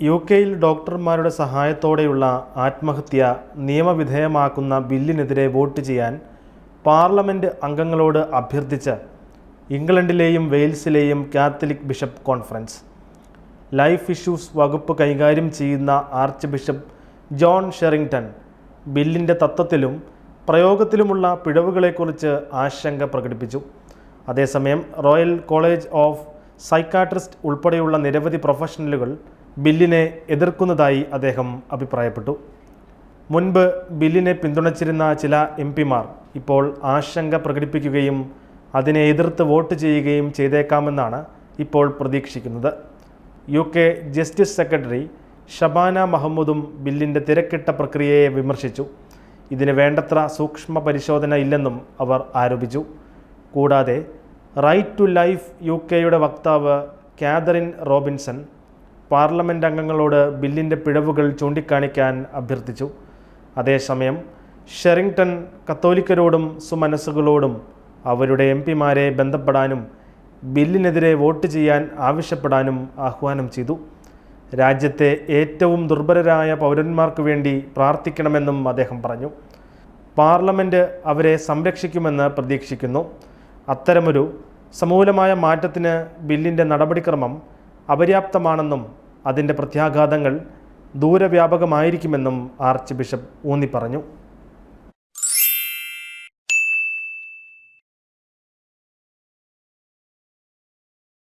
യുകെയിൽ ഡോക്ടർമാരുടെ സഹായത്തോടെയുള്ള ആത്മഹത്യ നിയമവിധേയമാക്കുന്ന ബില്ലിനെതിരെ വോട്ട് ചെയ്യാൻ പാർലമെൻറ്റ് അംഗങ്ങളോട് അഭ്യർത്ഥിച്ച് ഇംഗ്ലണ്ടിലെയും വെയിൽസിലെയും Catholic bishop conference. Life issues വകുപ്പ് കൈകാര്യം ചെയ്യുന്ന ആർച്ച് ബിഷപ്പ് ജോൺ ഷെറിങ്ടൺ ബില്ലിൻ്റെ തത്വത്തിലും പ്രയോഗത്തിലുമുള്ള പിഴവുകളെക്കുറിച്ച് ആശങ്ക പ്രകടിപ്പിച്ചു. അതേസമയം റോയൽ കോളേജ് ഓഫ് സൈക്കാട്രിസ്റ്റ് ഉൾപ്പെടെയുള്ള നിരവധി പ്രൊഫഷണലുകൾ ബില്ലിനെ എതിർക്കുന്നതായി അദ്ദേഹം അഭിപ്രായപ്പെട്ടു. മുൻപ് ബില്ലിനെ പിന്തുണച്ചിരുന്ന ചില എംപിമാർ ഇപ്പോൾ ആശങ്ക പ്രകടിപ്പിക്കുകയും അതിനെ എതിർത്ത് വോട്ട് ചെയ്യുകയും ചെയ്തേക്കാമെന്നാണ് ഇപ്പോൾ പ്രതീക്ഷിക്കുന്നത്. UK ജസ്റ്റിസ് സെക്രട്ടറി ഷബാന മഹമ്മൂദും ബില്ലിൻ്റെ തിരക്കിട്ട പ്രക്രിയയെ വിമർശിച്ചു. ഇതിന് വേണ്ടത്ര സൂക്ഷ്മ പരിശോധന ഇല്ലെന്നും അവർ ആരോപിച്ചു. കൂടാതെ റൈറ്റ് ടു ലൈഫ് UKയുടെ വക്താവ് കാതറിൻ റോബിൻസൺ പാർലമെൻറ്റ് അംഗങ്ങളോട് ബില്ലിൻ്റെ പിഴവുകൾ ചൂണ്ടിക്കാണിക്കാൻ അഭ്യർത്ഥിച്ചു. അതേസമയം ഷെറിങ്ടൺ കത്തോലിക്കരോടും സുമനസ്സുകളോടും അവരുടെ എംപിമാരെ ബന്ധപ്പെടാനും ബില്ലിനെതിരെ വോട്ട് ചെയ്യാൻ ആവശ്യപ്പെടാനും ആഹ്വാനം ചെയ്തു. രാജ്യത്തെ ഏറ്റവും ദുർബലരായ പൗരന്മാർക്ക് വേണ്ടി പ്രാർത്ഥിക്കണമെന്നും അദ്ദേഹം പറഞ്ഞു. പാർലമെൻറ്റ് അവരെ സംരക്ഷിക്കുമെന്ന് പ്രതീക്ഷിക്കുന്നു. അത്തരമൊരു സമൂലമായ മാറ്റത്തിന് ബില്ലിൻ്റെ നടപടിക്രമം അപര്യാപ്തമാണെന്നും അതിൻ്റെ പ്രത്യാഘാതങ്ങൾ ദൂരവ്യാപകമായിരിക്കുമെന്നും ആർച്ച് ബിഷപ്പ് ഊന്നി പറഞ്ഞു.